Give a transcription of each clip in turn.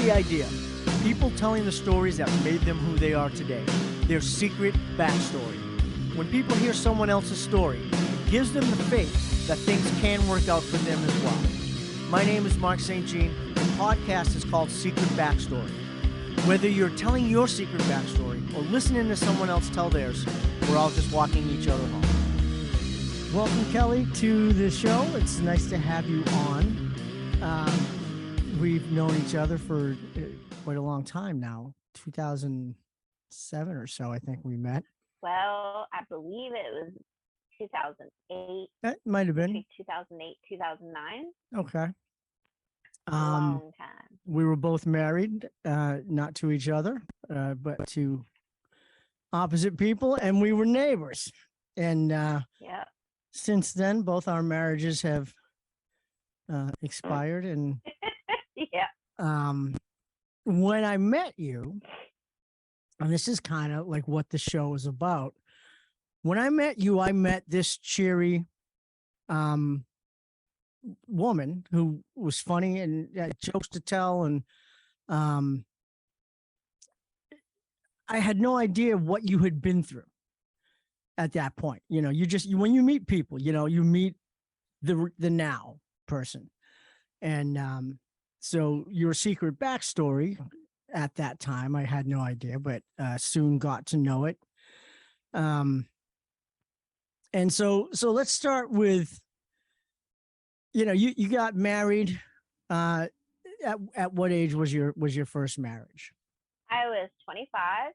the idea. People telling the stories that made them who they are today. Their secret backstory. When people hear someone else's story, it gives them the faith that things can work out for them as well. My name is Mark St. Jean. The podcast is called Secret Backstory. Whether you're telling your secret backstory or listening to someone else tell theirs, we're all just walking each other home. Welcome, Kelly, to the show. It's nice to have you on. We've known each other for quite a long time now, 2007 or so, I think we met. Well, I believe it was 2008. That might have been. 2008, 2009. Okay. Long time. We were both married, not to each other, but to opposite people, and we were neighbors. And yeah. Since then, both our marriages have expired. And yeah. When I met you, and this is kind of like what the show is about. When I met you, I met this cheery woman who was funny and had jokes to tell, and I had no idea what you had been through at that point. You know, when you meet people, you meet the now person, and so your secret backstory at that time, I had no idea, but soon got to know it. And so let's start with, you got married. At what age was your first marriage? I was 25,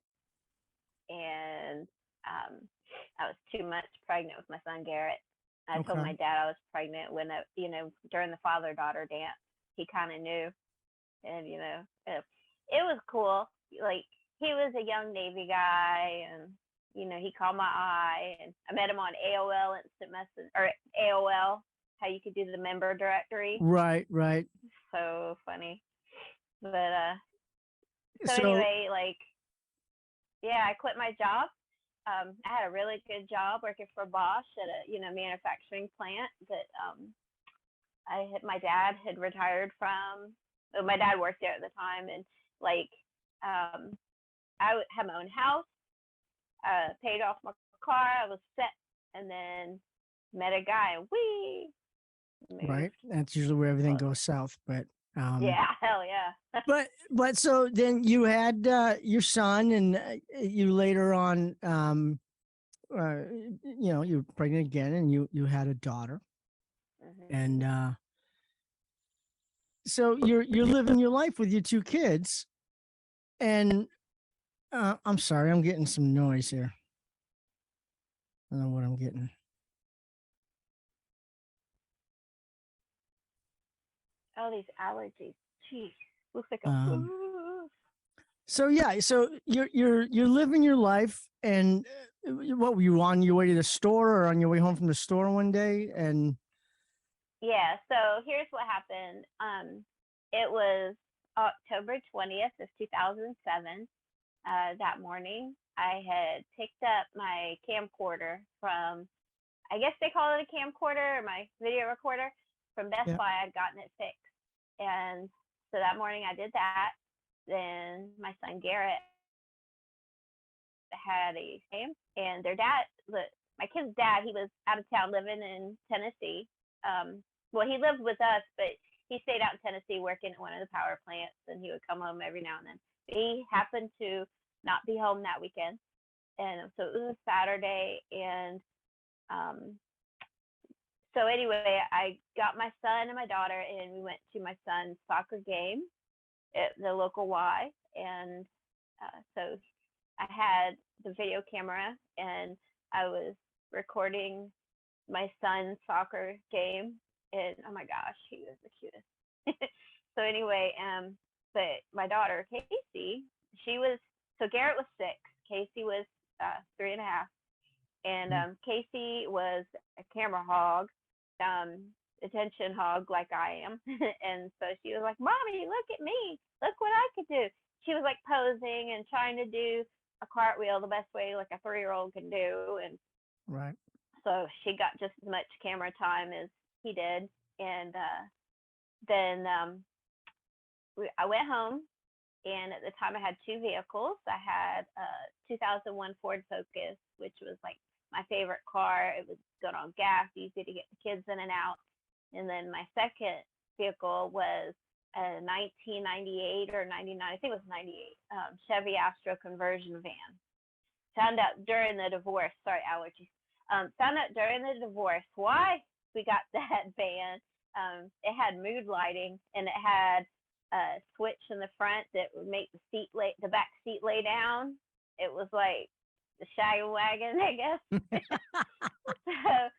and I was 2 months pregnant with my son Garrett. I told my dad I was pregnant when during the father-daughter dance. He kind of knew, and it was cool. Like, he was a young Navy guy, and he caught my eye, and I met him on AOL Instant Message, or AOL, how you could do the member directory. Right. So funny. But so anyway, I quit my job. I had a really good job working for Bosch at a manufacturing plant that my dad had retired from. So my dad worked there at the time, and I had my own house, paid off my car, I was set, and then met a guy, and we moved. Right. That's usually where everything goes south, but yeah, hell yeah. but so then you had your son, and you later on you were pregnant again, and you had a daughter. Mm-hmm. And so you're living your life with your two kids, and I'm sorry, I'm getting some noise here. I don't know what I'm getting. Oh, these allergies. Jeez. Looks like a So you're living your life, and what were you on your way to the store or on your way home from the store one day? And yeah, so here's what happened. It was October 20th of 2007. That morning, I had picked up my camcorder from, I guess they call it a camcorder, or my video recorder from Best Buy. I'd gotten it fixed. And so that morning I did that. Then my son Garrett had a game, and their dad, my kid's dad, he was out of town living in Tennessee. Well, he lived with us, but he stayed out in Tennessee working at one of the power plants, and he would come home every now and then. He happened to not be home that weekend, and so it was a Saturday, and so anyway, I got my son and my daughter, and we went to my son's soccer game at the local Y, and so I had the video camera, and I was recording my son's soccer game, and oh my gosh, he was the cutest. So anyway, but my daughter Casey, so Garrett was 6, Casey was 3.5, and Casey was a camera hog, attention hog like I am. And so she was like, "Mommy, look at me, look what I could do." She was like posing and trying to do a cartwheel the best way like a 3-year-old can do, and right. So she got just as much camera time as he did, and then I went home, And at the time, I had two vehicles. I had a 2001 Ford Focus, which was like my favorite car. It was good on gas, easy to get the kids in and out. And then my second vehicle was a 1998 or 99, I think it was 98, Chevy Astro conversion van. Found out during the divorce, sorry, allergies. Found out during the divorce why we got that van. It had mood lighting, and it had a switch in the front that would make the back seat lay down. It was like the shag wagon, I guess. So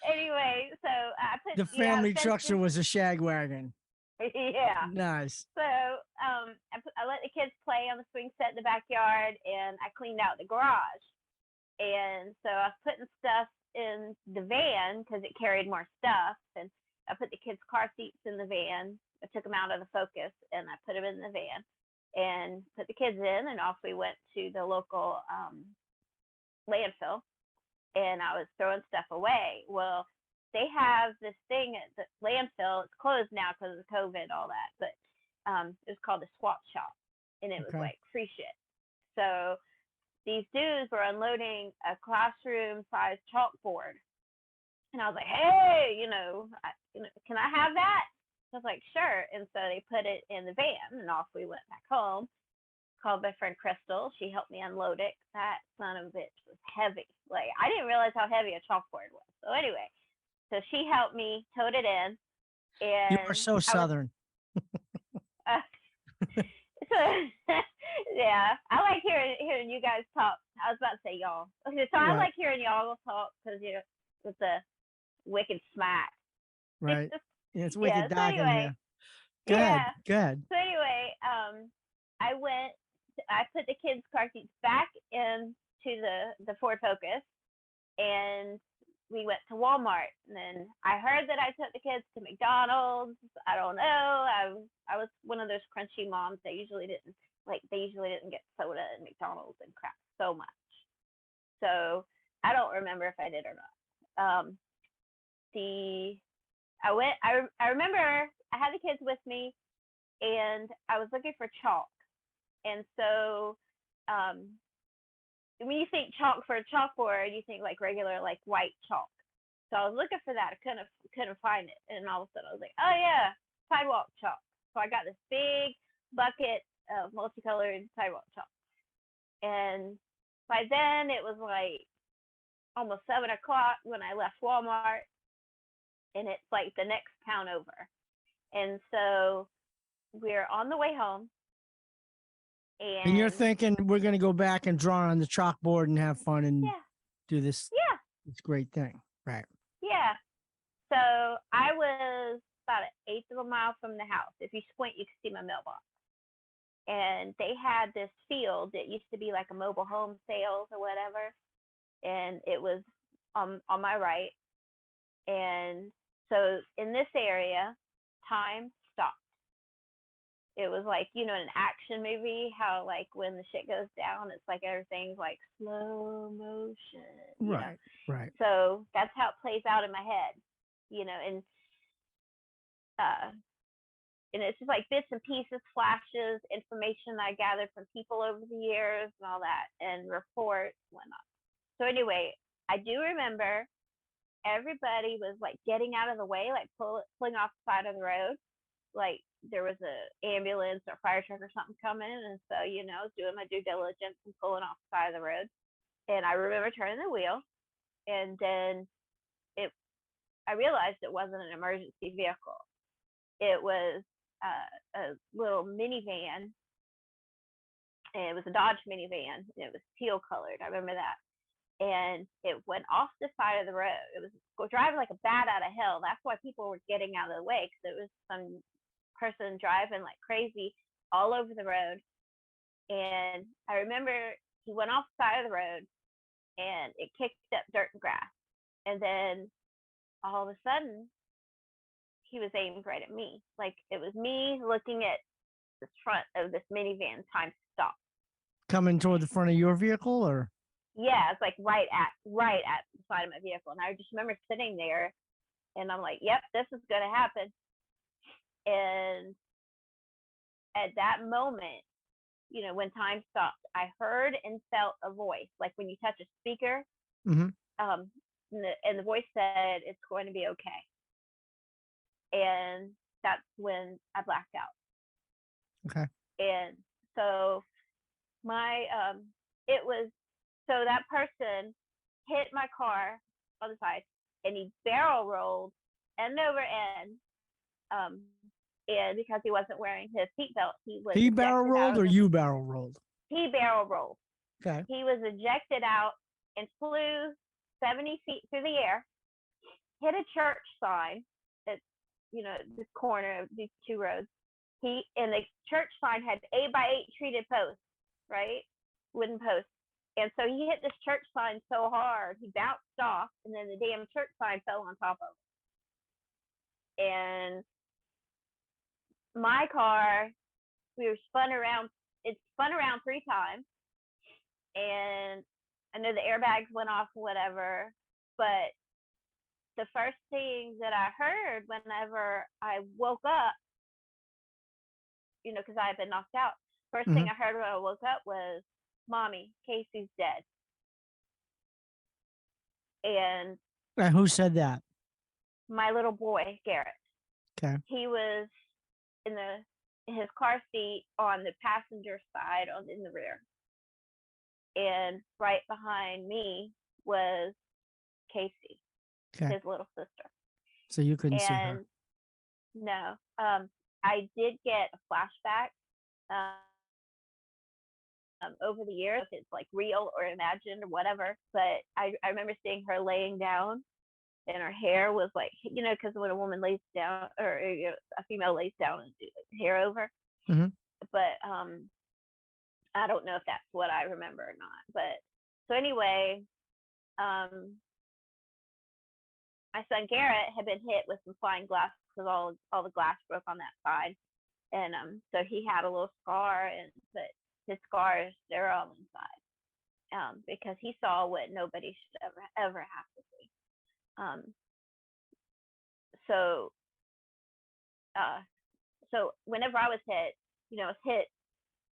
anyway, so I put The family truckster was a shag wagon. Yeah. Nice. So I let the kids play on the swing set in the backyard, and I cleaned out the garage. And so I was putting stuff in the van because it carried more stuff. And I put the kids' car seats in the van. I took them out of the Focus, and I put them in the van and put the kids in, and off we went to the local landfill. And I was throwing stuff away. Well, they have this thing at the landfill. It's closed now because of COVID, all that. But it was called the swap shop, and it was like free shit. So these dudes were unloading a classroom-sized chalkboard, and I was like, "Hey, can I have that?" I was like, "Sure." And so they put it in the van, and off we went back home. Called my friend Crystal. She helped me unload it. That son of a bitch was heavy. Like, I didn't realize how heavy a chalkboard was. So anyway, so she helped me tote it in. And you are so Southern. So, yeah, I like hearing you guys talk. I was about to say y'all. Okay, so I like hearing y'all talk because with the wicked smack. Right. Yeah, it's wicked dog in here. Go ahead. So anyway, I put the kids' car seats back into the Ford Focus, and we went to Walmart. And then I heard that I took the kids to McDonald's. I don't know. I was one of those crunchy moms that usually didn't get soda at McDonald's and crap so much. So I don't remember if I did or not. I remember I had the kids with me, and I was looking for chalk. And so when you think chalk for a chalkboard, you think like regular, like white chalk. So I was looking for that. I couldn't find it. And all of a sudden I was like, oh yeah, sidewalk chalk. So I got this big bucket of multicolored sidewalk chalk. And by then it was like almost 7 o'clock when I left Walmart, and it's like the next town over. And so we're on the way home. And you're thinking we're going to go back and draw on the chalkboard and have fun and do this. Yeah. This great thing. Right. Yeah. So I was about an eighth of a mile from the house. If you squint, you can see my mailbox. And they had this field that used to be like a mobile home sales or whatever. And it was on my right. And so in this area, time stopped. It was like, in an action movie, how like when the shit goes down, it's like everything's like slow motion. Right. Right. So that's how it plays out in my head, and it's just like bits and pieces, flashes, information that I gathered from people over the years and all that, and reports, whatnot. So anyway, I do remember everybody was like getting out of the way, like pulling off the side of the road. Like there was a ambulance or fire truck or something coming, and so I was doing my due diligence and pulling off the side of the road. And I remember turning the wheel, and then I realized it wasn't an emergency vehicle. It was a little minivan, and it was a Dodge minivan. And it was teal colored. I remember that. And it went off the side of the road. It was driving like a bat out of hell. That's why people were getting out of the way, because it was some person driving like crazy all over the road. And I remember he went off the side of the road, and it kicked up dirt and grass. And then all of a sudden, he was aimed right at me. Like it was me looking at the front of this minivan. Time stopped. Coming toward the front of your vehicle, or? Yeah, it's like right at the side of my vehicle. And I just remember sitting there, and I'm like, yep, this is going to happen. And at that moment, when time stopped, I heard and felt a voice, like when you touch a speaker, Mm-hmm. and the voice said, "It's going to be okay." And that's when I blacked out. Okay. And so my it was so that person hit my car on the side, and he barrel rolled end over end. Um, and because he wasn't wearing his seatbelt, he was He ejected barrel rolled out or of you barrel rolled? he barrel rolled. Okay. He was ejected out and flew 70 feet through the air, hit a church sign at this corner of these two roads. And the church sign had 8x8 treated posts, right? Wooden posts. And so he hit this church sign so hard, he bounced off, and then the damn church sign fell on top of him. And my car, we were spun around. It spun around 3 times, and I know the airbags went off or whatever. But the first thing that I heard whenever I woke up, because I had been knocked out, first thing I heard when I woke up was, "Mommy, Casey's dead." And who said that? my little boy, Garrett. Okay. He was in his car seat on the passenger side in the rear. And right behind me was Casey, his little sister. So you couldn't see her? No. I did get a flashback over the years, if it's like real or imagined or whatever. But I remember seeing her laying down, and her hair was like, because when a woman lays down, or a female lays down and do like hair over. Mm-hmm. But I don't know if that's what I remember or not. But so anyway, my son Garrett had been hit with some flying glass because all the glass broke on that side, and so he had a little scar, but his scar is sterile inside, because he saw what nobody should ever have to see. So whenever I was hit, I was hit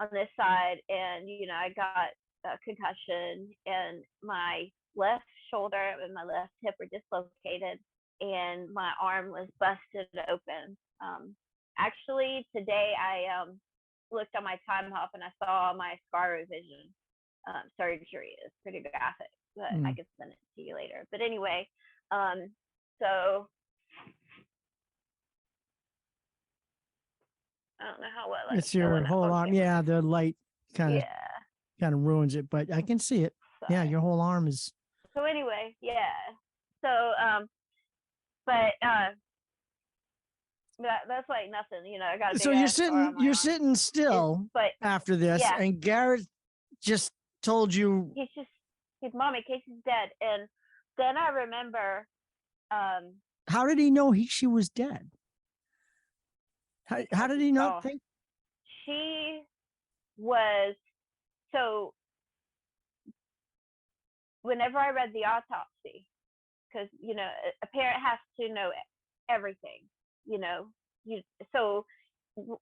on this side, and I got a concussion, and my left shoulder and my left hip were dislocated, and my arm was busted open. Actually, today I looked on my time hop, and I saw my scar revision surgery. It's pretty graphic, but I can send it to you later. But anyway, so I don't know how well it's your whole arm. Yeah, the light kind of ruins it, but I can see it. Sorry. Yeah, your whole arm is. So anyway, yeah. So but that's like nothing, I got. So you're sitting still, but after this, and Garrett just told you. He's Mommy, Casey's dead, and then I remember. How did he know she was dead? How did he not think? She was, so whenever I read the autopsy, because, a parent has to know everything, so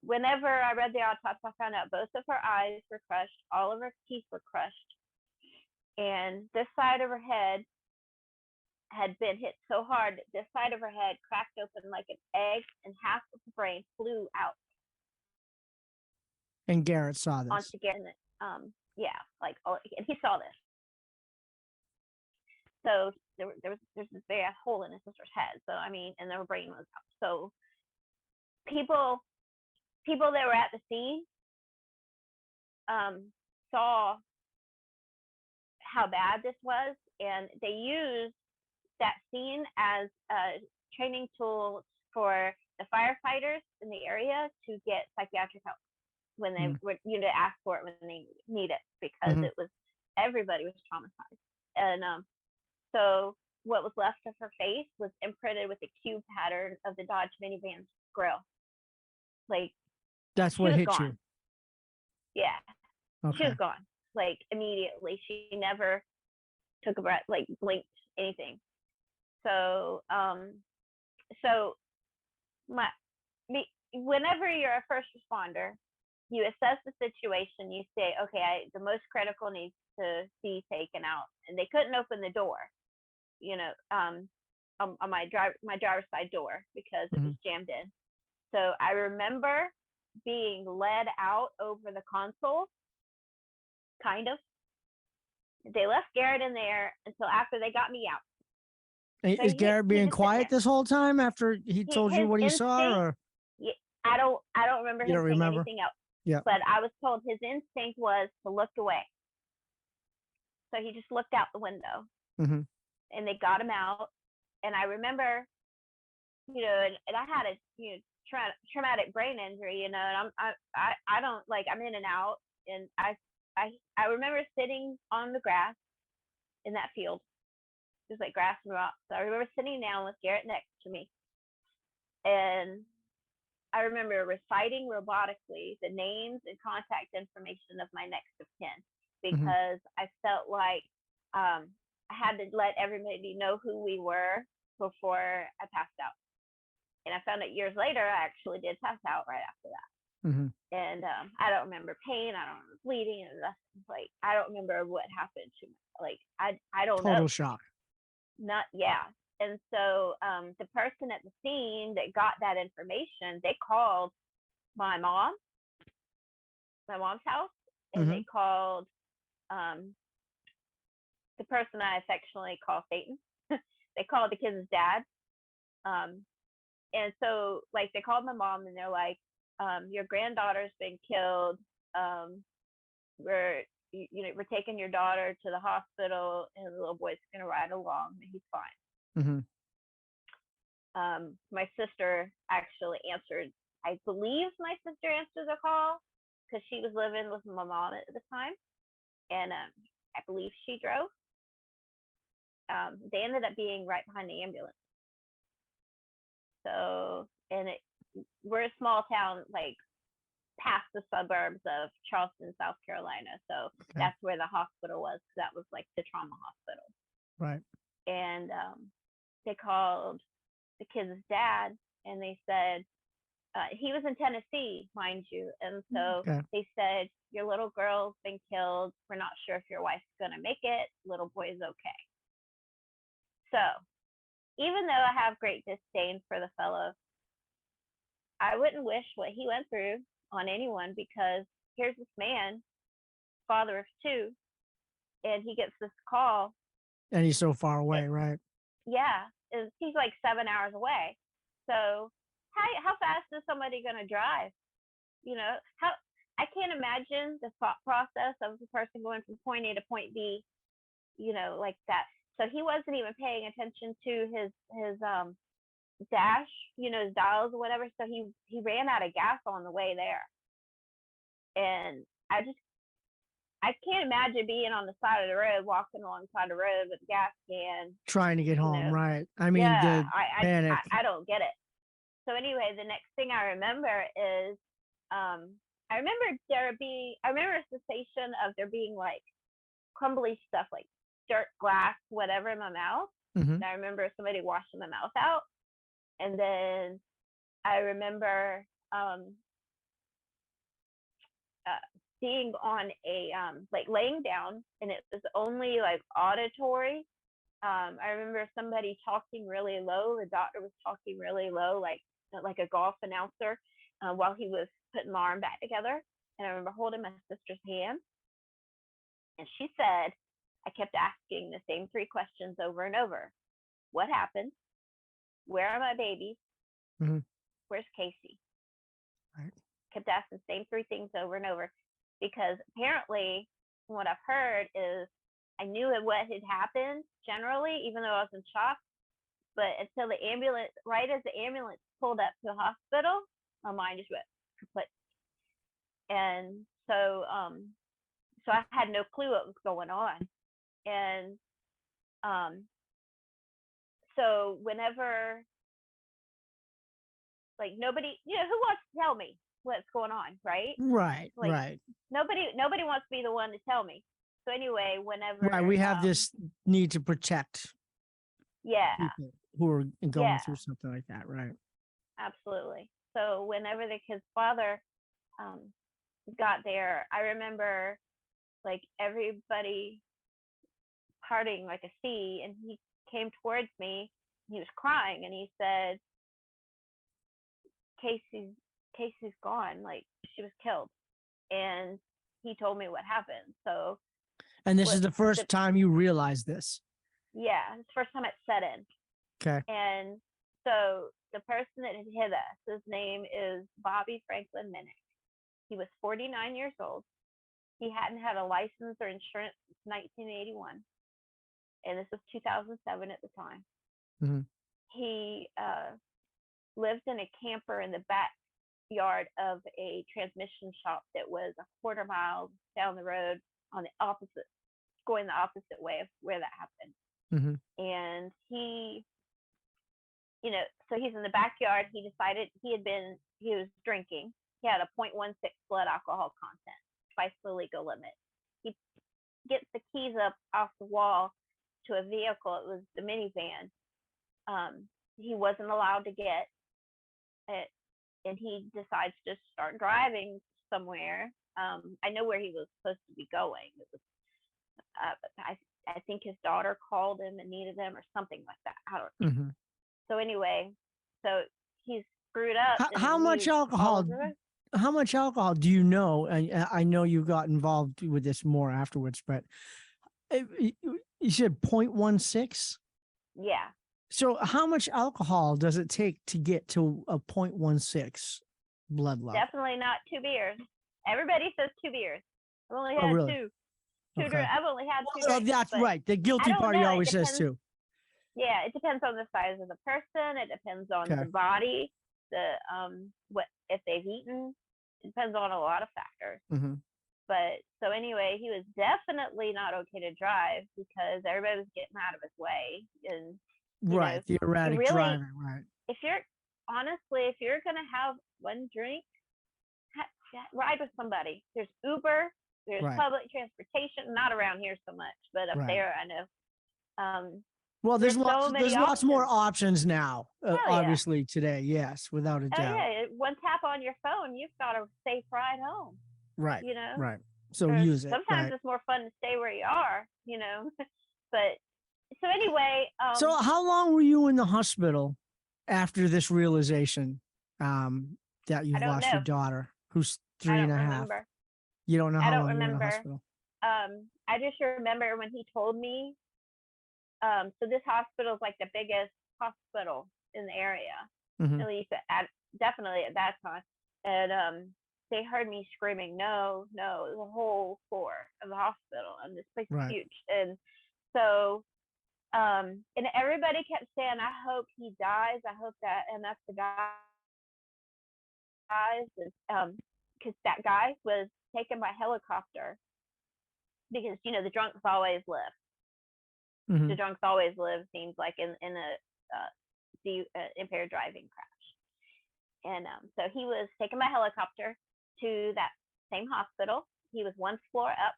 whenever I read the autopsy, I found out both of her eyes were crushed, all of her teeth were crushed, and this side of her head had been hit so hard that this side of her head cracked open like an egg, and half of the brain flew out. And Garrett saw this. Onto Garrett, and he saw this. So there's this big ass hole in his sister's head. So and her brain was out. So people that were at the scene saw how bad this was, and they used that scene as a training tool for the firefighters in the area to get psychiatric help when they were, to ask for it when they need it, because it was, everybody was traumatized. And so what was left of her face was imprinted with the cube pattern of the Dodge minivan's grill. Like, that's what hit you. Yeah. Okay. She was gone, like, immediately. She never took a breath, like, blinked, anything. So, whenever you're a first responder, you assess the situation. You say, okay, the most critical needs to be taken out, and they couldn't open the door, on my driver's side door because it was jammed in. So I remember being led out over the console, kind of. They left Garrett in there until after they got me out. Is Garrett being quiet this whole time after he told you what he saw? Or I don't remember him saying anything else. Yeah. But I was told his instinct was to look away. So he just looked out the window, and they got him out. And I remember, and I had a traumatic brain injury, and I don't like, I'm in and out, and I remember sitting on the grass in that field, just like grass and rocks. So I remember sitting down with Garrett next to me, and I remember reciting robotically the names and contact information of my next of kin, because I felt like I had to let everybody know who we were before I passed out. And I found out years later, I actually did pass out right after that. And I don't remember pain. I don't remember bleeding. And like, I don't remember what happened to me. Like, I don't know. Total shock. And so the person at the scene that got that information, they called my mom's house, and they called the person I affectionately call Satan. They called the kid's dad. And so, like, they called my mom, and they're like, your granddaughter's been killed. We're taking your daughter to the hospital, and the little boy's gonna ride along, and he's fine. My sister actually answered. I believe my sister answered the call because she was living with my mom at the time, and I believe she drove. They ended up being right behind the ambulance. So, and we're a small town, like past the suburbs of Charleston, South Carolina. So that's where the hospital was. That was like the trauma hospital. Right. And they called the kid's dad, and they said, he was in Tennessee, mind you. And so they said, your little girl's been killed. We're not sure if your wife's going to make it. Little boy is okay. So even though I have great disdain for the fellow, I wouldn't wish what he went through on anyone, because here's this man, father of two, and he gets this call. And he's so far away, right? Yeah. He's like 7 hours away. So how fast is somebody going to drive? I can't imagine the thought process of the person going from point A to point B, like that. So he wasn't even paying attention to his dash, his dials or whatever. So he ran out of gas on the way there. And I can't imagine being on the side of the road, walking alongside the road with a gas can, trying to get home, right? I mean, the panic. I don't get it. So anyway, the next thing I remember is, I remember a sensation of there being like crumbly stuff, like dirt, glass, whatever in my mouth. And I remember somebody washing my mouth out. And then I remember being on a like laying down, and it was only like auditory. I remember somebody talking really low. The doctor was talking really low, like a golf announcer, while he was putting my arm back together. And I remember holding my sister's hand, and she said, I kept asking the same three questions over and over. What happened? Where are my babies? Where's Casey? Right. Kept asking the same three things over and over, because apparently, from what I've heard, is I knew what had happened generally, even though I was in shock. But until the ambulance, right as the ambulance pulled up to the hospital, my mind just went kaput. And so I had no clue what was going on. And so whenever, like, nobody, who wants to tell me what's going on, right? Right, like, right. Nobody wants to be the one to tell me. So anyway, whenever we have this need to protect people who are going through something like that, right? Absolutely. So whenever the kid's father got there, I remember like everybody parting like a sea, and he came towards me. He was crying, and he said, Casey's gone. Like, she was killed. And he told me what happened. So, And this is the first time you realized this? Yeah, it's the first time it set in. Okay. And so the person that had hit us, his name is Bobby Franklin Minnick. He was 49 years old. He hadn't had a license or insurance since 1981. And this was 2007 at the time. Mm-hmm. He lived in a camper in the backyard of a transmission shop that was a quarter mile down the road on the opposite, going the opposite way of where that happened. Mm-hmm. And he, so he's in the backyard. He decided he was drinking. He had a 0.16 blood alcohol content, twice the legal limit. He gets the keys up off the wall to a vehicle. It was the minivan. He wasn't allowed to get it, and he decides to start driving somewhere. I know where he was supposed to be going. It was, I think his daughter called him and needed him or something like that. I don't know. Mm-hmm. So anyway, so he's screwed up. How much alcohol? How much alcohol do you know? I know you got involved with this more afterwards, but you said 0.16? Yeah. So how much alcohol does it take to get to a 0.16 blood level? Definitely not 2 beers. Everybody says 2 beers. I've only had two. Okay. I've only had two. Well, that's right. The guilty party always says 2. Yeah, it depends on the size of the person. It depends on the body, what if they've eaten. It depends on a lot of factors. Mm-hmm. But so anyway, he was definitely not okay to drive because everybody was getting out of his way. And the erratic driving, right? If you're gonna have one drink, ride with somebody. There's Uber, there's public transportation. Not around here so much, but up there I know. Well, there's lots more options now, obviously today. Yes, without a doubt. Yeah, one tap on your phone, you've got a safe ride home. Right. Right. So use it. Sometimes it's more fun to stay where you are, But so anyway. So how long were you in the hospital after this realization that you've lost your daughter, who's 3.5? Remember. You don't know how long you were in the remember. hospital? I just remember when he told me. So this hospital is like the biggest hospital in the area, at least definitely at that time. And they heard me screaming, no, the whole floor of the hospital, and this place is huge. And so, and everybody kept saying, I hope he dies. I hope that enough the guy dies. And because that guy was taken by helicopter because, the drunks always live. Mm-hmm. The drunks always live, seems like, in a impaired driving crash. And so he was taken by helicopter to that same hospital. He was one floor up,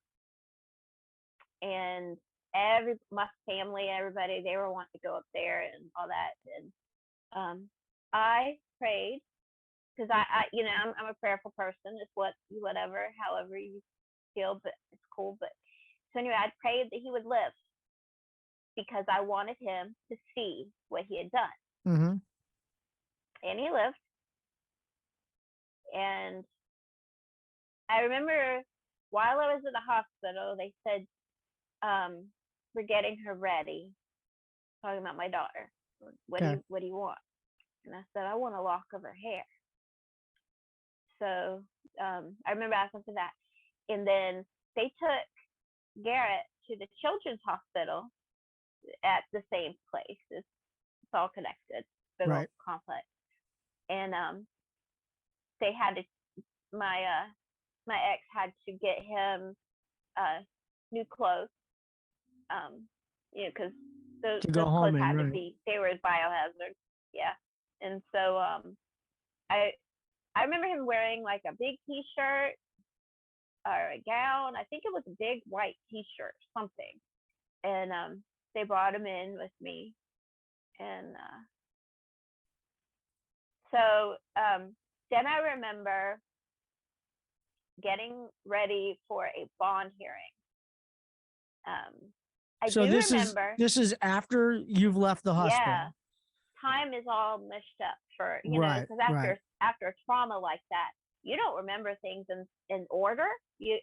and my family, everybody, they were wanting to go up there and all that. And I prayed because I'm a prayerful person. It's whatever, however you feel, but it's cool. But so anyway, I prayed that he would live, because I wanted him to see what he had done. Mm-hmm. And he lived. And I remember while I was at the hospital, they said, we're getting her ready. Talking about my daughter. What do you want? And I said, I want a lock of her hair. So I remember asking for that. And then they took Garrett to the children's hospital at the same place. It's all connected, big old complex. And they had to, my ex had to get him new clothes, because those clothes had to be, they were biohazard. Yeah. And so I remember him wearing like a big t-shirt or a gown. I think it was a big white t-shirt, something. And they brought him in with me. And so then I remember getting ready for a bond hearing. I So do this remember. is after you've left the hospital. Yeah, time is all mushed up for Right, because right. after trauma like that, you don't remember things in order.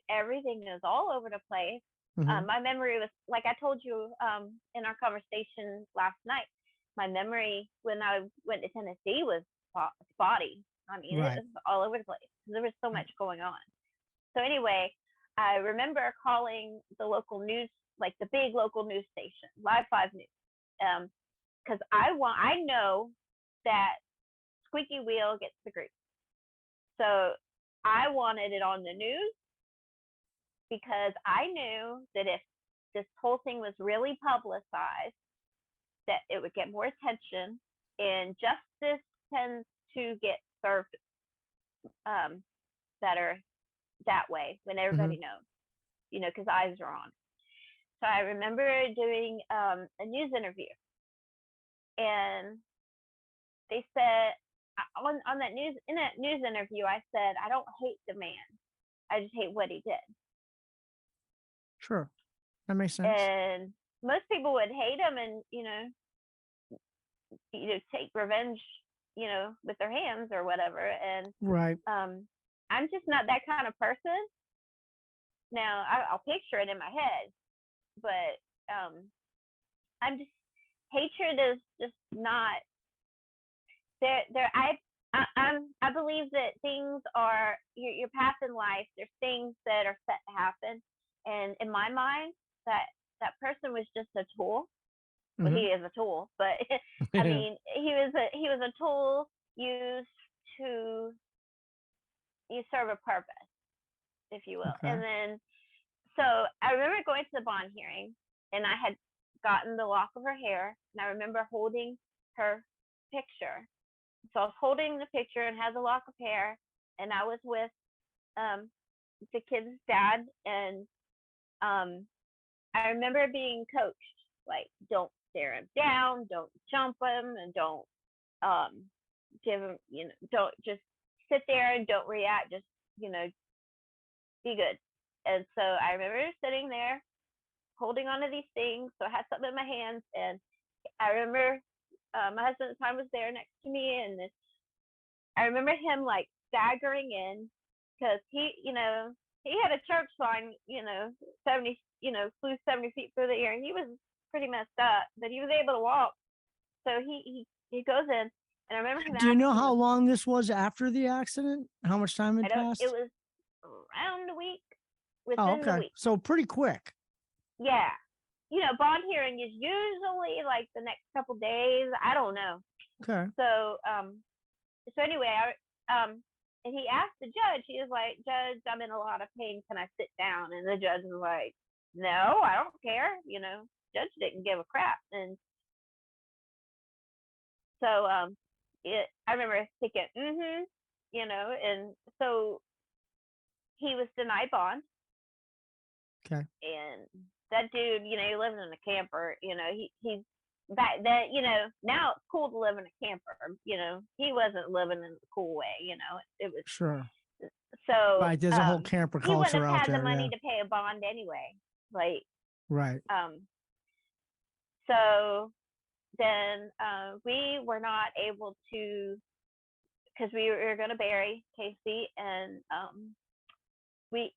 Everything is all over the place. Mm-hmm. My memory was, like I told you in our conversation last night. My memory when I went to Tennessee was spotty. I mean, Right. it was all over the place. There was so much going on. So anyway, I remember calling the local news, like the big local news station, Live 5 News, because I know that squeaky wheel gets the grease. So I wanted it on the news because I knew that if this whole thing was really publicized, that it would get more attention, and justice tends to get served better that way when everybody knows, because eyes are on. So I remember doing a news interview, and they said on that news interview, I said, I don't hate the man, I just hate what he did. Sure, that makes sense. And most people would hate him and take revenge, with their hands or whatever. And right. I'm just not that kind of person. Now I'll picture it in my head, but I'm just, hatred is just not there. I believe that things are your path in life. There's things that are set to happen, and in my mind, that person was just a tool. Well, he is a tool, but I mean, he was a tool used to serve a purpose, if you will. Okay. And then, so I remember going to the bond hearing, and I had gotten the lock of her hair, and I remember holding her picture. So I was holding the picture and had the lock of hair, and I was with the kid's dad, and I remember being coached, like, don't stare him down, don't jump him, and don't give him, don't just sit there and don't react, just, be good. And so I remember sitting there holding on to these things. So I had something in my hands, and I remember my husband at the time was there next to me, and I remember him like staggering in because he had a church sign, 70, flew 70 feet through the air, and he was pretty messed up, but he was able to walk. So he goes in, and I remember him. Do you know how long this was after the accident? How much time had passed? It was around a week. Within the week. So pretty quick. Yeah. Bond hearing is usually like the next couple days. I don't know. Okay. So anyway, and he asked the judge, he was like, Judge, I'm in a lot of pain. Can I sit down? And the judge was like, no, I don't care. Judge didn't give a crap. And so I remember thinking, and so he was denied bond. Okay. And that dude, he lived in a camper. He's back then. Now it's cool to live in a camper. He wasn't living in the cool way. It was sure. So right, there's a whole camper culture out there. He wouldn't have had the money to pay a bond anyway. Like right. So then we were not able to, because we were going to bury Casey, and we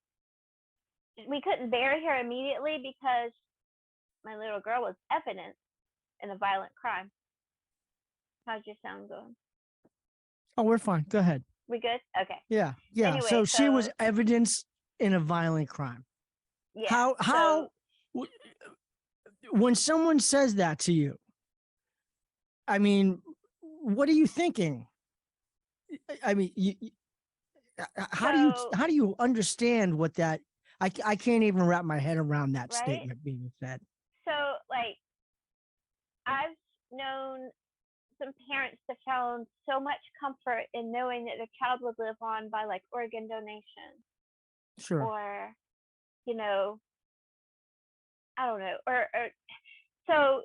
couldn't bury her immediately because my little girl was evidence in a violent crime. How's your sound going? Oh, we're fine. Go ahead. We good? Okay. Yeah. Yeah. Anyway, so she was evidence in a violent crime. Yeah. When someone says that to you, I mean, what are you thinking? I mean, how do you understand what that? I can't even wrap my head around that statement being said. So, like, I've known some parents that found so much comfort in knowing that their child would live on by, like, organ donation. Sure. Or, I don't know. Or so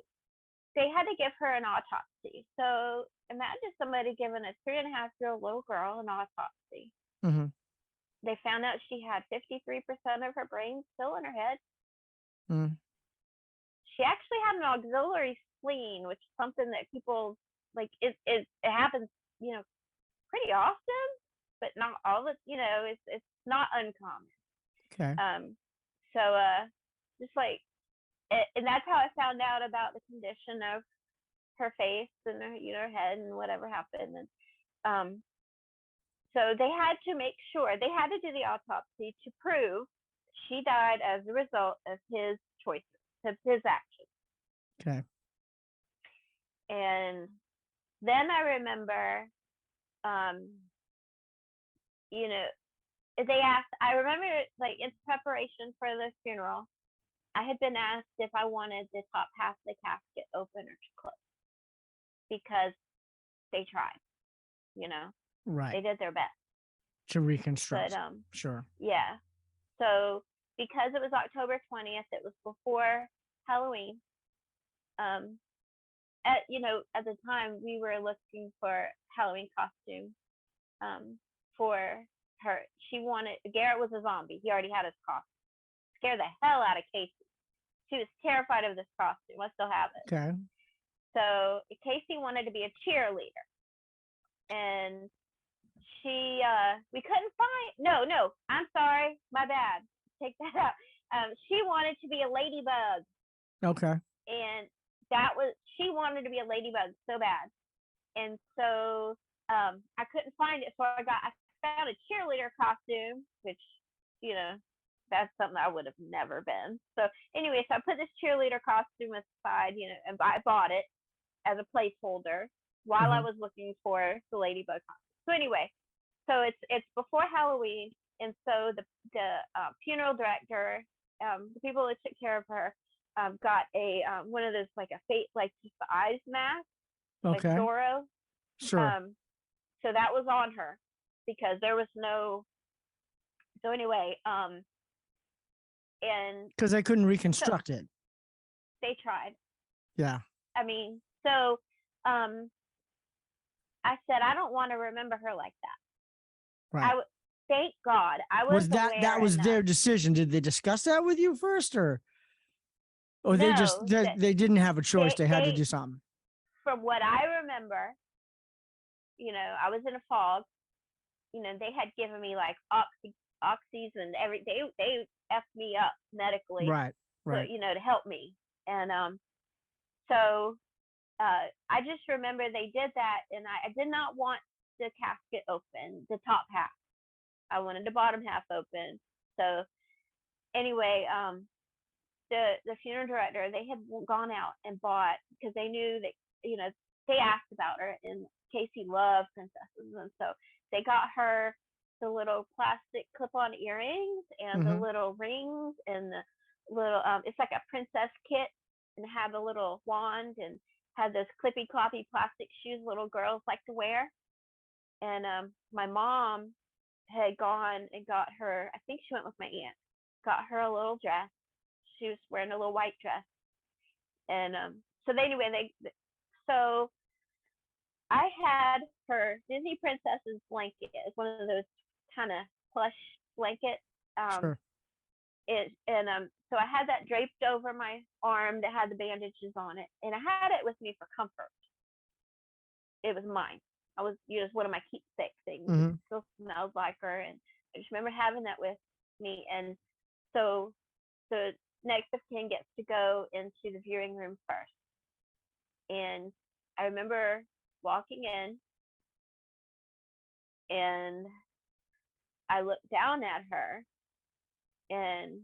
they had to give her an autopsy. So imagine somebody giving a 3.5-year-old little girl an autopsy. Mm-hmm. they found out she had 53% of her brain still in her head. Mm. She actually had an auxiliary spleen, which is something that people like. It happens, pretty often, but not all the. It's not uncommon. Okay. So just like, and that's how I found out about the condition of her face and her head and whatever happened. And so they had to make sure, they had to do the autopsy to prove she died as a result of his choices, of his actions. Okay. And then I remember, they asked, I remember like in preparation for the funeral, I had been asked if I wanted the top half of the casket open or closed because they tried, Right. they did their best To reconstruct. But Sure. yeah. So because it was October 20th, it was before Halloween. At the time we were looking for Halloween costume for her. Garrett was a zombie. He already had his costume. Scared the hell out of Casey. She was terrified of this costume. I still have it. Okay. So Casey wanted to be a cheerleader, and we couldn't find. No, I'm sorry, my bad. Take that out. She wanted to be a ladybug. Okay. And she wanted to be a ladybug so bad, and so I couldn't find it. So I found a cheerleader costume, which that's something I would have never been. So anyway, so I put this cheerleader costume aside, and I bought it as a placeholder while I was looking for the ladybug costume. So anyway, so it's before Halloween, and so the funeral director, the people that took care of her, got a one of those like a face, like just the eyes mask, Okay. like Zorro. Sure. So that was on her because there was no. So anyway, and because I couldn't reconstruct it. They tried. Yeah. I mean, so I said I don't want to remember her like that. Right. Thank God I was that was their decision. Did they discuss that with you first, or no, they didn't have a choice? They had to do something. From what I remember, I was in a fog. They had given me like oxys and everything. They effed me up medically. Right. So, to help me. And so I just remember they did that, and I did not want the casket open, the top half. I wanted the bottom half open. So anyway, the funeral director, they had gone out and bought, because they knew that, they asked about her, and Casey loved princesses, and so they got her the little plastic clip-on earrings and the little rings and the little it's like a princess kit, and had a little wand and had those clippy cloppy plastic shoes little girls like to wear. And my mom had gone and got her, I think she went with my aunt, got her a little dress. She was wearing a little white dress. And so I had her Disney Princess's blanket. It's one of those kind of plush blankets. Sure. So I had that draped over my arm that had the bandages on it, and I had it with me for comfort. It was mine. I was, one of my keepsake things. It still smelled like her, and I just remember having that with me. And so the next of kin gets to go into the viewing room first, and I remember walking in, and I looked down at her, and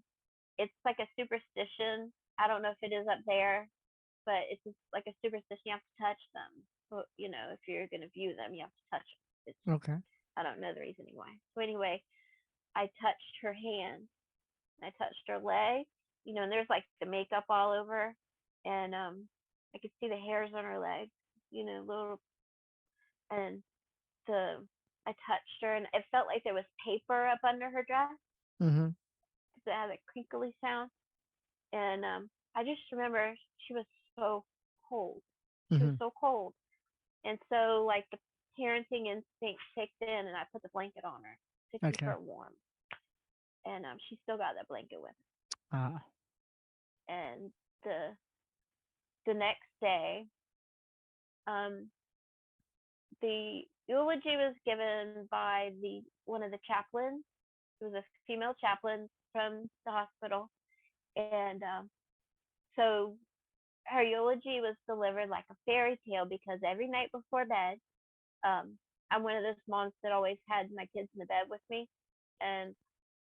it's like a superstition. I don't know if it is up there, but it's just like a superstition. You have to touch them. So, if you're going to view them, you have to touch them. Okay. I don't know the reasoning why. So anyway, I touched her hand. I touched her leg, and there's like the makeup all over, and I could see the hairs on her legs, little, and I touched her, and it felt like there was paper up under her dress. It had a crinkly sound, and I just remember she was so cold. She was so cold, and so like the parenting instinct kicked in, and I put the blanket on her to keep her warm. and she still got that blanket with Uh, her. And the next day, um, the eulogy was given by the one of the chaplains. It was a female chaplain from the hospital, and so her eulogy was delivered like a fairy tale, because every night before bed, I'm one of those moms that always had my kids in the bed with me, and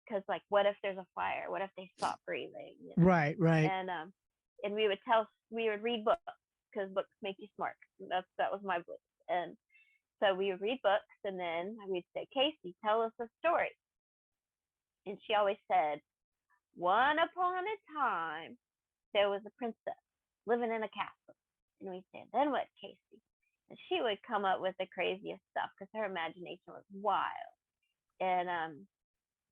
because like, what if there's a fire? What if they stop breathing? You know? right. And we would read books, because books make you smart. That was my belief. And so we would read books, and then we'd say, Casey, tell us a story. And she always said, "One upon a time, there was a princess living in a castle." And we'd say, "Then what, Casey?" And she would come up with the craziest stuff, because her imagination was wild. And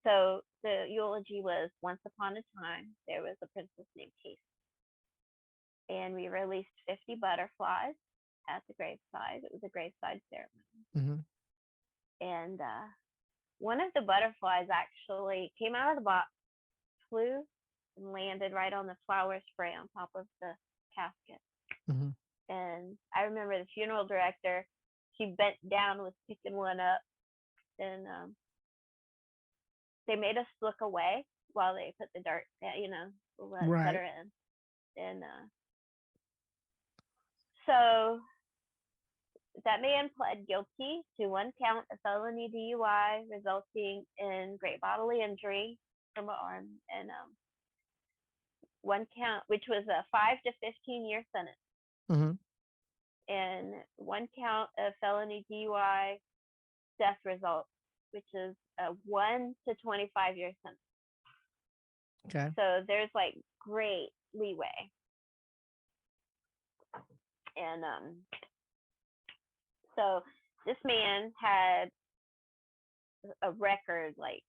so the eulogy was, "Once upon a time, there was a princess named Casey." And we released 50 butterflies at the graveside. It was a graveside ceremony. Mm-hmm. And one of the butterflies actually came out of the box, flew, and landed right on the flower spray on top of the casket. Mm-hmm. And I remember the funeral director, she bent down, was picking one up, and they made us look away while they put the dirt, Right. put her in. And so that man pled guilty to one count of felony DUI resulting in great bodily injury from an arm, and one count, which was a 5 to 15-year sentence, Mm-hmm. and one count of felony DUI death result, which is a 1 to 25-year sentence. Okay. So there's like great leeway. And so this man had a record, like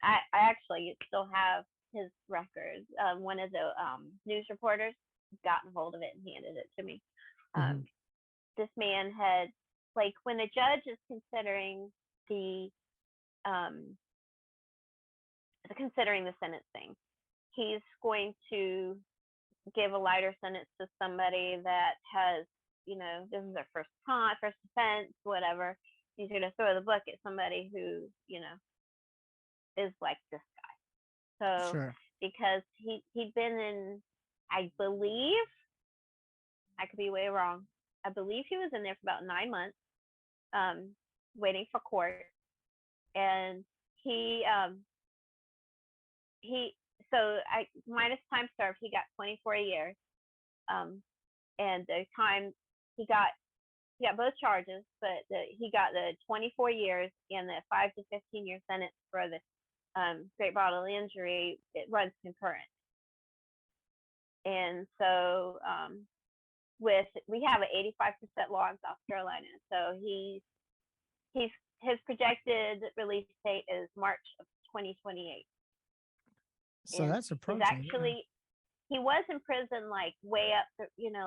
I actually still have his records. One of the news reporters got a hold of it and handed it to me. This man had, like, when a judge is considering the sentencing, he's going to give a lighter sentence to somebody that has, this is their first offense, whatever. He's going to throw the book at somebody who, is like this guy. So Sure. because he'd been in, I believe, I could be way wrong, I believe he was in there for about 9 months, waiting for court. And minus time served, he got 24 years. And the time he got both charges, but he got the 24 years and the 5 to 15-year sentence for the great bodily injury. It runs concurrent. And so we have an 85% law in South Carolina. So his projected release date is March of 2028. So and that's approaching. Actually, he was in prison like way up,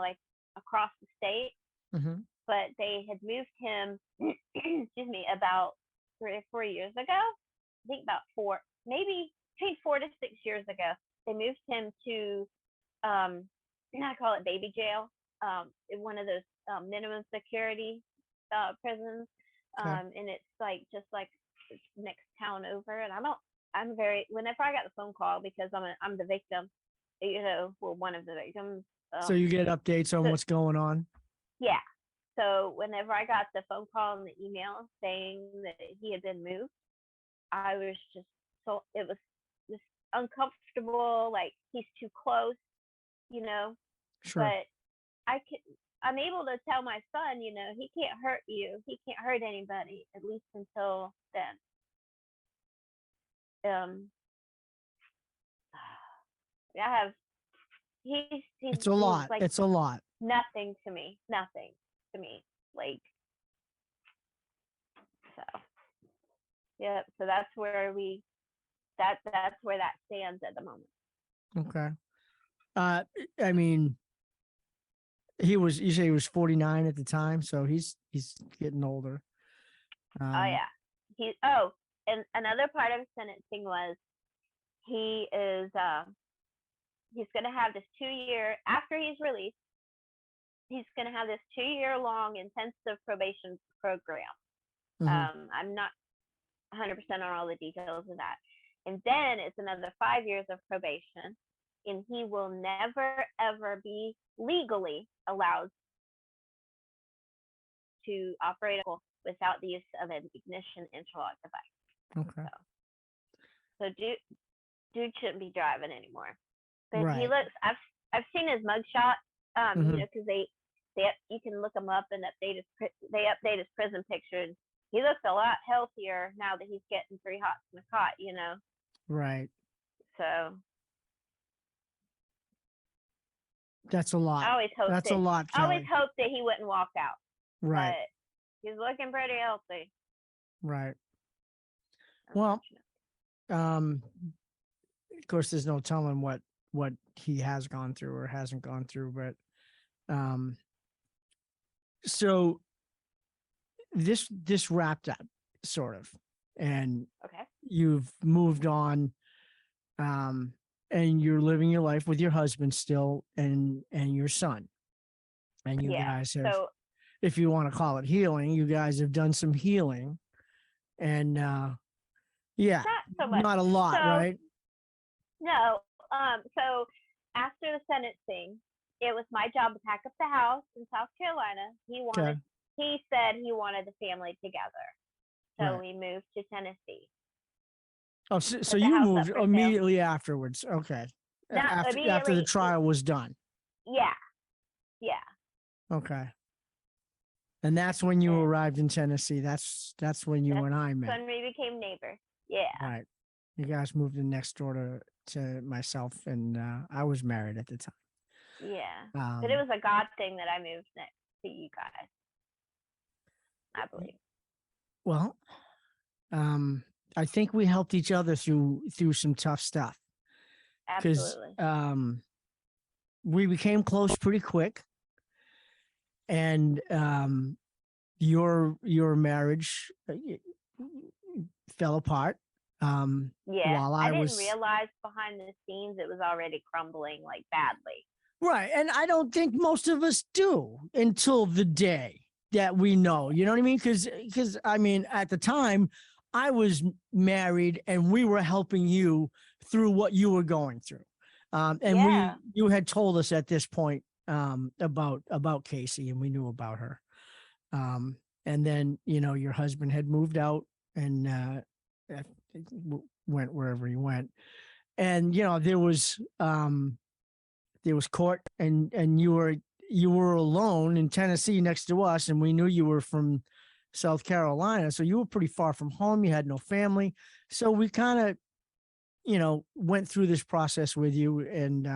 like across the state. Mm-hmm. But they had moved him, excuse me, about 3 or 4 years ago. I think about 4, maybe between 4 to 6 years ago. They moved him to, I call it baby jail, in one of those minimum security prisons. Okay. And it's like just like next town over. And whenever I got the phone call, because I'm the victim, one of the victims. So you get updates on what's going on? Yeah. So whenever I got the phone call and the email saying that he had been moved, I was just it was just uncomfortable, like he's too close, Sure. But I'm able to tell my son, he can't hurt you. He can't hurt anybody, at least until then. It's a lot. Like, it's a lot. Nothing to me. Like, so, yeah. So that's where that's where that stands at the moment. Okay. I mean, you say he was 49 at the time, so he's getting older. Oh yeah. and another part of his sentencing was he is he's going to have this 2 year after he's released. He's going to have this 2 year long intensive probation program. I'm not 100% on all the details of that. And then it's another 5 years of probation, and he will never ever be legally allowed to operate a vehicle without the use of an ignition interlock device. Okay. So dude shouldn't be driving anymore. But Right. he looks. I've seen his mugshot. Mhm. You know, because you can look him up and they update his prison pictures. He looks a lot healthier now that he's getting 3 hots in the cot. You know. Right. So That's a lot. I always hope That's a lot, I always Kelly. hope that he wouldn't walk out. Right. But he's looking pretty healthy. Right. Well, of course, there's no telling what he has gone through or hasn't gone through, but so this wrapped up sort of, and Okay. you've moved on, and you're living your life with your husband still, and your son, and you guys have, So if you want to call it healing, you guys have done some healing, and yeah, not so much. not a lot, So- right? No. So after the sentencing, it was my job to pack up the house in South Carolina. He said he wanted the family together. So Right. we moved to Tennessee. Oh, so the you house up moved for sale. immediately afterwards. Okay. Not After the immediately. trial was done. Yeah. Yeah. Okay. And that's when you And arrived in Tennessee. That's when you and I met. when we became neighbors. Yeah. Right. You guys moved in next door to myself, and I was married at the time. Yeah. But it was a God thing that I moved next to you guys. I believe. Well, I think we helped each other through some tough stuff. Because Absolutely. we became close pretty quick, and your marriage fell apart. Yeah. While I didn't was realize behind the scenes it was already crumbling like badly. right, and I don't think most of us do until the day that we know. You know what I mean? Because I mean, at the time, I was married, and we were helping you through what you were going through. And Yeah. you had told us at this point about Casey, and we knew about her. And then, you know, your husband had moved out and went wherever he went. And, you know, there was court, and you were alone in Tennessee next to us, and we knew you were from South Carolina. So you were pretty far from home. You had no family. So we kind of, you know, went through this process with you and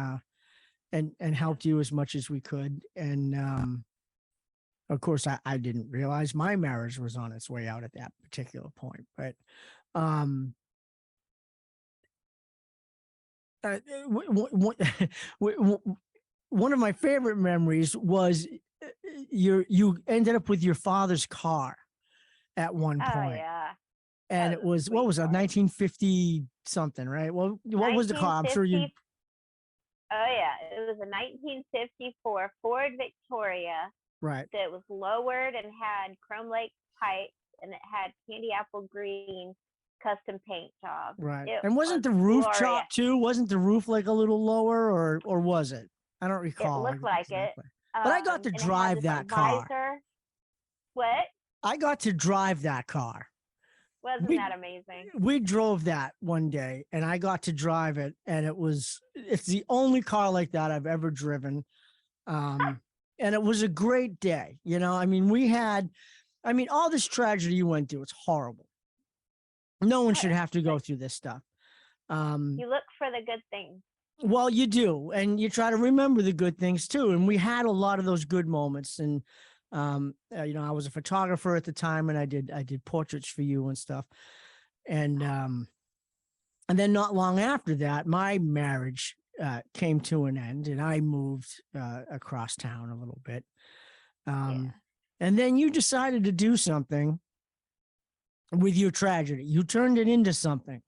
helped you as much as we could. And of course, I didn't realize my marriage was on its way out at that particular point. But one of my favorite memories was you ended up with your father's car at one Oh point. yeah. And That it was, was a what sweet was it, car. 1950 something, right? Well, what was the car? I'm sure you. 1950 Oh yeah, it was a 1954 Ford Victoria Right. that was lowered and had chrome lake pipes, and it had candy apple green custom paint job. Right. It And wasn't the was roof glorious. chopped too? Wasn't the roof like a little lower, or was it? I don't It recall. looked like exactly. it. But I got to And it had drive this, that like, car. visor. What? I got to drive that car. Wasn't that amazing? We drove that one day, and I got to drive it, and it's the only car like that I've ever driven. And it was a great day. You know, I mean, all this tragedy you went through, it's horrible. No one should have to go through this stuff. You look for the good things. Well, you do, and you try to remember the good things too. And we had a lot of those good moments. And you know, I was a photographer at the time, and I did portraits for you and stuff. And then not long after that, my marriage came to an end, and I moved across town a little bit. And then you decided to do something with your tragedy. You turned it into something.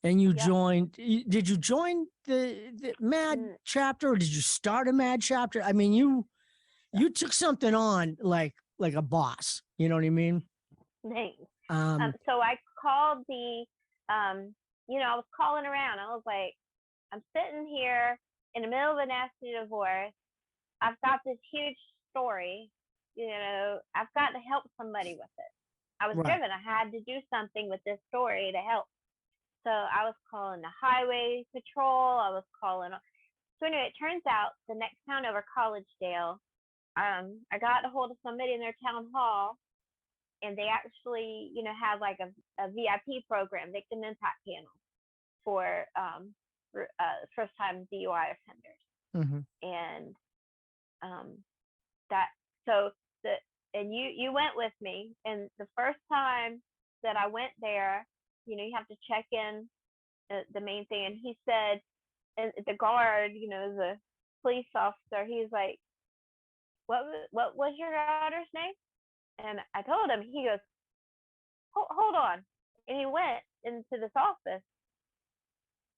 And you Yep. joined, did you join the MAD chapter, or did you start a MAD chapter? I mean, you took something on like a boss, you know what I mean? Thanks. Um, So I called I was calling around. I was like, I'm sitting here in the middle of a nasty divorce. I've got this huge story. I've got to help somebody with it. I was Right. driven. I had to do something with this story to help. So I was calling the highway patrol. I was calling. So anyway, it turns out the next town over, Collegedale, I got a hold of somebody in their town hall, and they actually, have like a VIP program, victim impact panel for first time DUI offenders. mhm. And that so the and you went with me, and the first time that I went there, you have to check in the main thing, and he said, and the guard, the police officer, he's like, what was your daughter's name? And I told him. He goes, hold on. And he went into this office,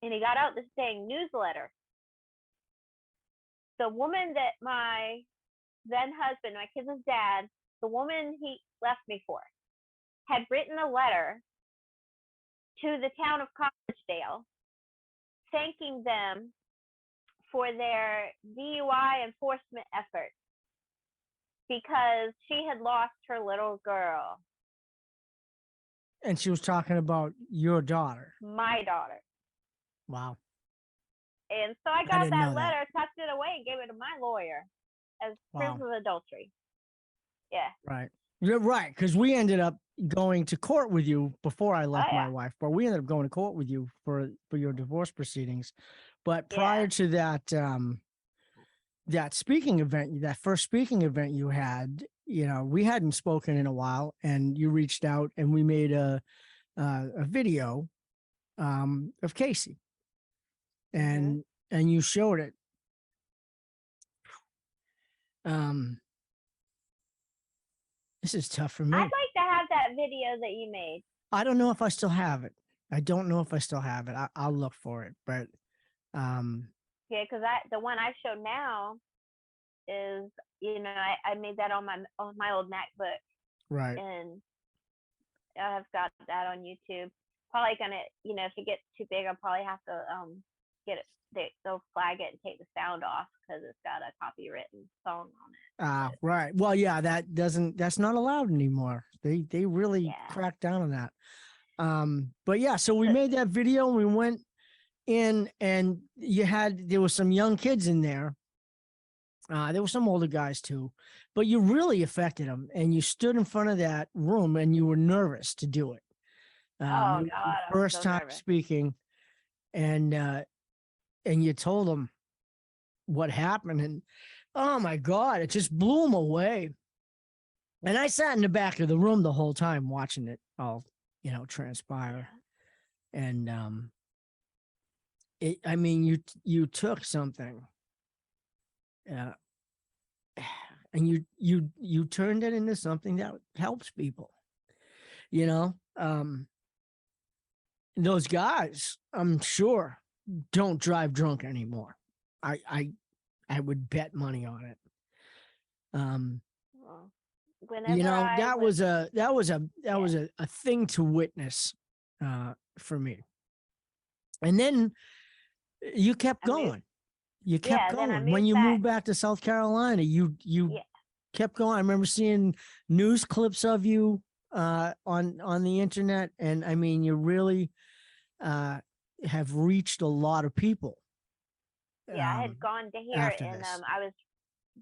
and he got out this dang newsletter. The woman that my then husband, my kids' dad, the woman he left me for, had written a letter to the town of Collegedale thanking them for their DUI enforcement efforts because she had lost her little girl. And she was talking about your daughter. My daughter. Wow. And so I got that letter, tucked it away, and gave it to my lawyer as proof of adultery. Yeah. Right. You're right, because we ended up going to court with you before I left my wife, but we ended up going to court with you for your divorce proceedings. But prior to that, that speaking event, that first speaking event you had, we hadn't spoken in a while, and you reached out, and we made a video of Casey, and you showed it. This is tough for me. I'd like to have that video that you made. I don't know if I still have it. I'll look for it, but yeah, because the one I show now is, I made that on my old MacBook, right, and I've got that on YouTube. Probably gonna, if it gets too big, I'll probably have to get it. They'll flag it and take the sound off because it's got a copywritten song on it. Right. Well, yeah, that's not allowed anymore. They really cracked down on that. But yeah, so we made that video, and we went in, and there was some young kids in there. There were some older guys too, but you really affected them, and you stood in front of that room, and you were nervous to do it. Oh God! First time speaking, and you told them what happened, and oh my God, it just blew them away. And I sat in the back of the room the whole time watching it all, transpire. And I mean, you took something, and you turned it into something that helps people. Those guys, I'm sure, don't drive drunk anymore. I would bet money on it. That was a thing to witness for me. And then you kept going. You kept going. When you moved back to South Carolina, you kept going. I remember seeing news clips of you on the internet, and I mean, you really have reached a lot of people. I had gone to hear it, and I was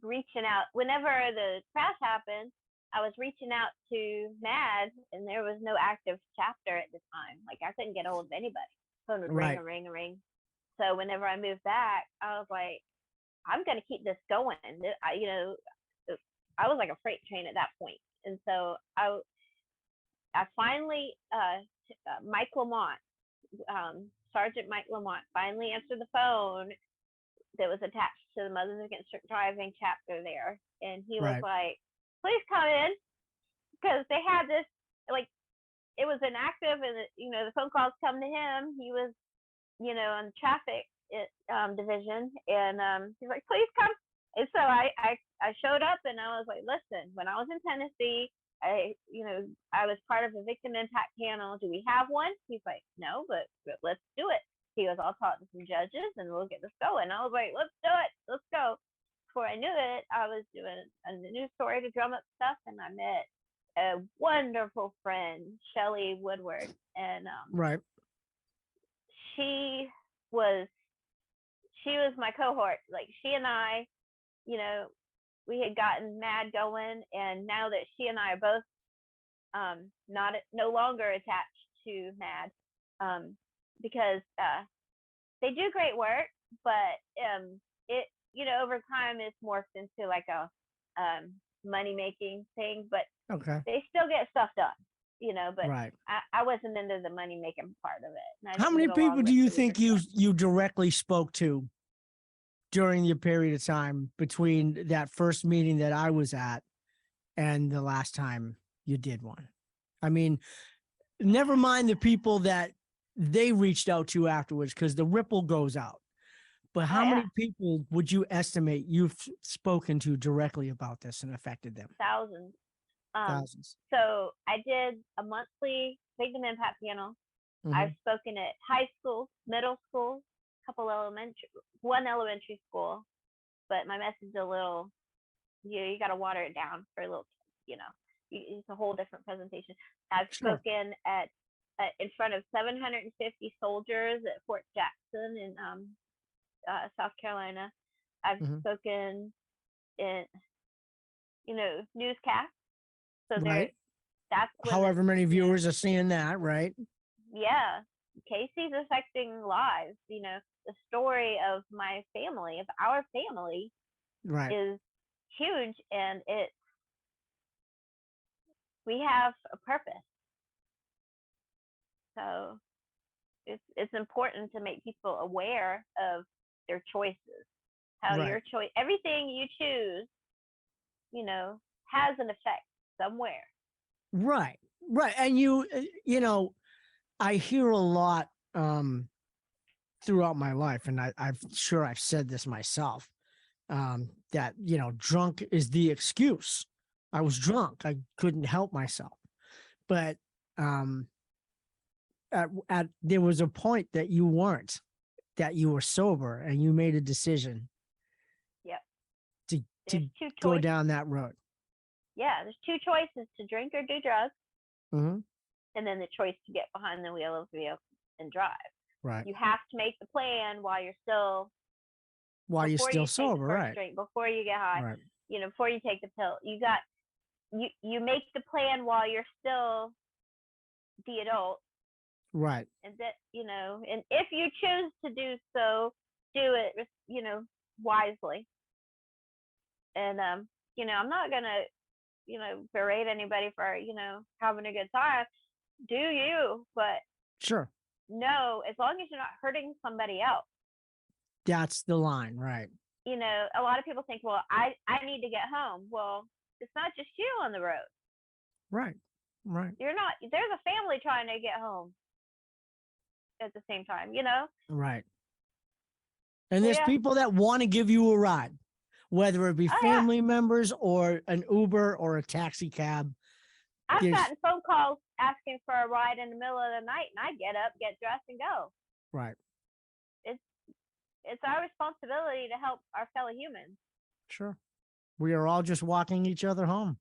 reaching out whenever the crash happened. I was reaching out to MAD, and there was no active chapter at the time. Like, I couldn't get a hold of anybody. Phone would ring. So whenever I moved back, I was like, I'm gonna keep this going. I was like a freight train at that point, and so I finally Mike Lamont, Sergeant Mike Lamont, finally answered the phone that was attached to the Mothers Against Drink Driving chapter there, and he was like, please come in, because they had this like it was inactive, and the phone calls come to him. He was on the traffic division, and he's like, please come. And so I showed up, and I was like, listen, when I was in Tennessee, I was part of a victim impact panel. Do we have one? He's like, no, but let's do it. He goes, I'll talk to some judges and we'll get this going. I was like, let's do it. Let's go. Before I knew it, I was doing a news story to drum up stuff, and I met a wonderful friend, Shelly Woodward, and Right. she was my cohort. Like, she and I, we had gotten MAD going, and now that she and I are both no longer attached to MAD, because they do great work, but it over time it's morphed into like a money making thing, but Okay. they still get stuff done, but Right. I wasn't into the money making part of it. How many people do you think you directly spoke to during your period of time between that first meeting that I was at and the last time you did one? I mean, never mind the people that they reached out to afterwards, because the ripple goes out. But how many people would you estimate you've spoken to directly about this and affected them? Thousands. Thousands. So I did a monthly victim impact panel. Mhm. I've spoken at high school, middle school, one elementary school, but my message is a little, you got to water it down for a little, it's a whole different presentation. I've spoken at in front of 750 soldiers at Fort Jackson in South Carolina. I've spoken in, newscasts. So that's however many viewers are seeing that, right? Yeah. Casey's affecting lives. The story of my family, of our family, right, is huge, and we have a purpose. So it's important to make people aware of their choices. How your choice, everything you choose, has an effect somewhere. Right. And I hear a lot throughout my life, and I've said this myself, that, drunk is the excuse. I was drunk. I couldn't help myself. But there was a point that you weren't, that you were sober, and you made a decision. Yep. To go down that road. Yeah, there's two choices: to drink or do drugs. Mm-hmm. And then the choice to get behind the wheel of the vehicle and drive. Right. You have to make the plan while you're still sober, right? Drink, before you get high, right. Before you take the pill. You make the plan while you're still the adult. Right. And that, and if you choose to do so, do it, wisely. And I'm not gonna, berate anybody for, having a good time. Do you, but sure. No, as long as you're not hurting somebody else. That's the line, right? A lot of people think, well, I need to get home. Well, it's not just you on the road. Right. There's a family trying to get home at the same time, Right. And there's people that want to give you a ride, whether it be family members or an Uber or a taxi cab. I've gotten phone calls asking for a ride in the middle of the night, and I get up, get dressed, and go. Right. It's our responsibility to help our fellow humans. Sure. We are all just walking each other home.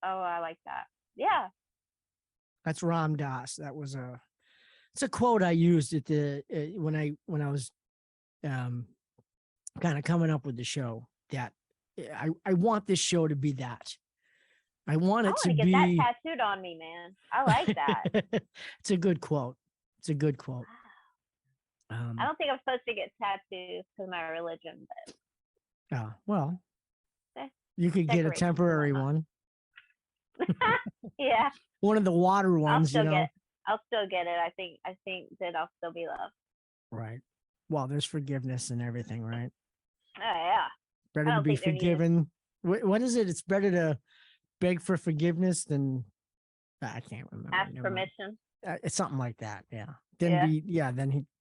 I like that. Yeah. That's Ram Dass. It's a quote I used at when I was kind of coming up with the show, that I want this show to be that. I want to get that tattooed on me, man. I like that. It's a good quote. I don't think I'm supposed to get tattoos because of my religion, but well, you could get a temporary one. Yeah. One of the water ones, I'll still get it. I think that I'll still be loved. Right. Well, there's forgiveness and everything, right? Oh yeah. Better to be forgiven. What is it? It's better to beg for forgiveness than I can't remember. Ask Never mind. permission. It's something like that. Yeah. Then he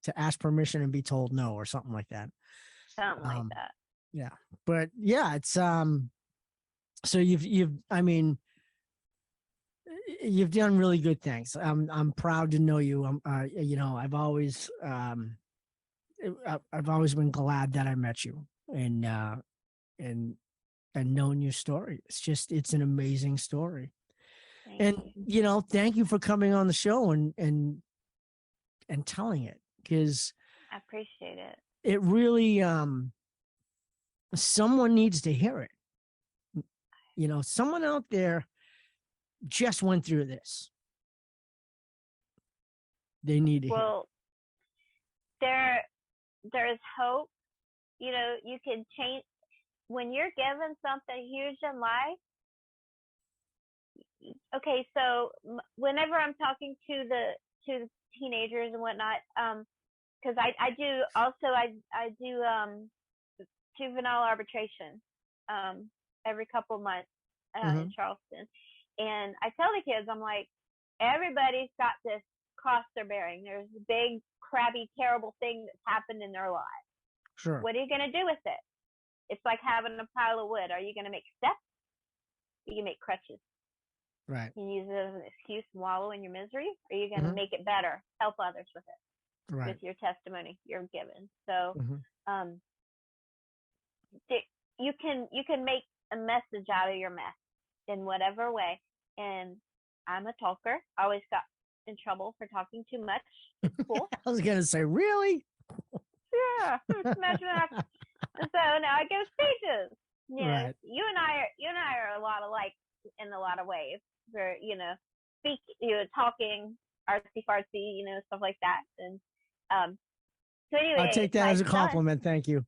to ask permission and be told no or something like that. Something like that. Yeah. But yeah, it's so I mean, you've done really good things. I'm proud to know you. You know, I've always been glad that I met you and known your story. It's an amazing story. Thank you. Thank you for coming on the show and telling it, because I appreciate it. it really someone needs to hear it. Someone out there just went through this. They need to hear it. There's hope. You know, you can change when you're given something huge in life. Okay, so whenever I'm talking to the teenagers and whatnot, because I do juvenile arbitration every couple months in Charleston, and I tell the kids, I'm like, everybody's got this cross they're bearing. There's a big, crabby, terrible thing that's happened in their lives. Sure. What are you going to do with it? It's like having a pile of wood. Are you going to make steps? You can make crutches. Right. You use it as an excuse to wallow in your misery, or are you going to make it better, help others with it, with your testimony you're given. So you can make a message out of your mess in whatever way. And I'm a talker. I always got in trouble for talking too much at school. I was going to say, really? Yeah. Imagine that. And so now I give speeches. You know, you and I are a lot alike in a lot of ways. For talking artsy fartsy, stuff like that. And so anyway, I'll take that as a compliment. Thank you.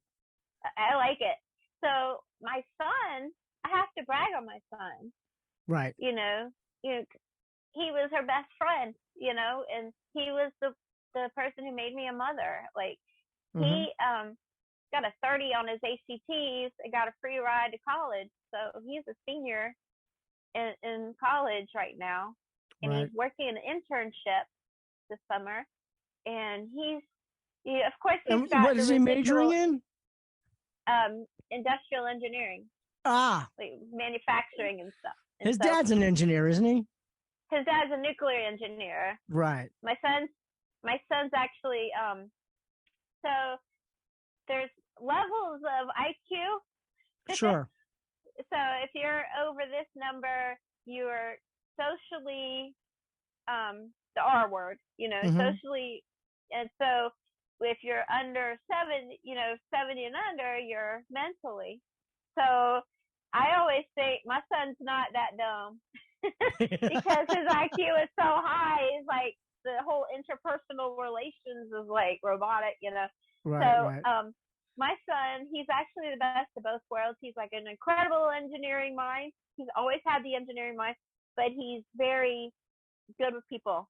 I like it. So my son, I have to brag on my son. Right. He was her best friend. And he was the person who made me a mother. Like he got a 30 on his ACTs and got a free ride to college. So he's a senior in college right now, and he's working an internship this summer, and of course he's got what is he majoring in? Industrial engineering, like manufacturing and stuff. And his dad's an engineer, isn't he? His dad's a nuclear engineer. Right. My son's actually so there's levels of IQ. Sure. So if you're over this number, you're socially, the R word, socially. And so if you're under 70 and under, you're mentally. So I always think my son's not that dumb because his IQ is so high. It's like the whole interpersonal relations is like robotic, Right. My son, he's actually the best of both worlds. He's like an incredible engineering mind. He's always had the engineering mind, but he's very good with people.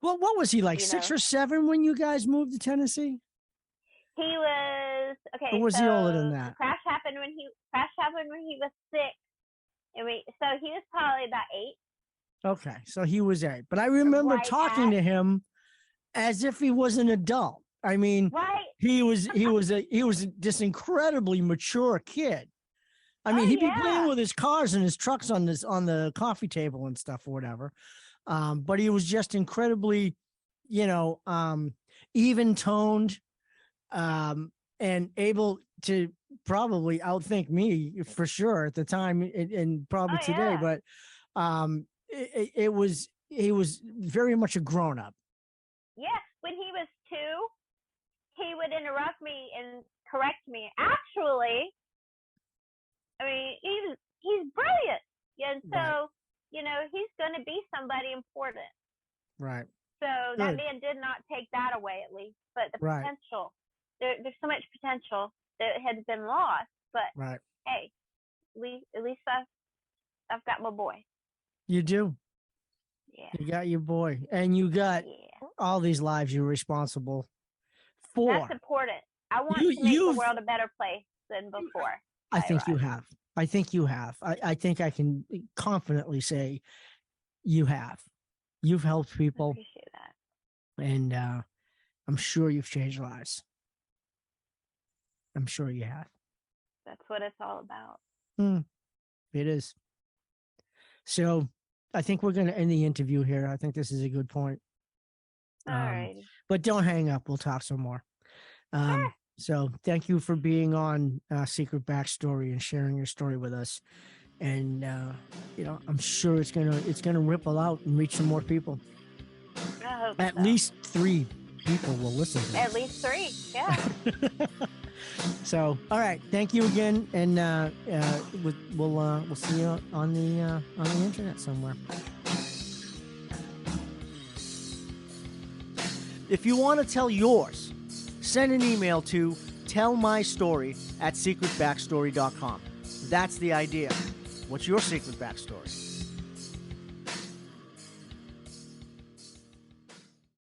Well, what was he like, 6 or 7 when you guys moved to Tennessee? He was Or was he older than that? Crash happened when he was 6, and so he was probably about 8. Okay, so he was 8, but I remember talking to him as if he was an adult. I mean, he was this incredibly mature kid. I mean, he'd be playing with his cars and his trucks on the coffee table and stuff or whatever. But he was just incredibly, even toned, and able to probably outthink me for sure at the time and probably today. But he was very much a grown up. Yeah, when he was 2. He would interrupt me and correct me. Actually, I mean, he's brilliant. And so, he's going to be somebody important. Right. So that man did not take that away, at least. But the potential, there's so much potential that had been lost. But hey, at least I've got my boy. You do. Yeah. You got your boy. And you got all these lives you're responsible. That's important. I want to make the world a better place than before. I think you have. I think I can confidently say you have. You've helped I people, appreciate that. and I'm sure you've changed lives. I'm sure you have. That's what it's all about. It is. So I think we're going to end the interview here. I think this is a good point. All righty. But don't hang up. We'll talk some more. Sure. So thank you for being on Secret Backstory and sharing your story with us. And I'm sure it's gonna ripple out and reach some more people. I hope At so. least 3 people will listen to At least 3. Yeah. So, all right, thank you again, and we'll see you on the internet somewhere. If you want to tell yours, send an email to tellmystory@secretbackstory.com. That's the idea. What's your secret backstory?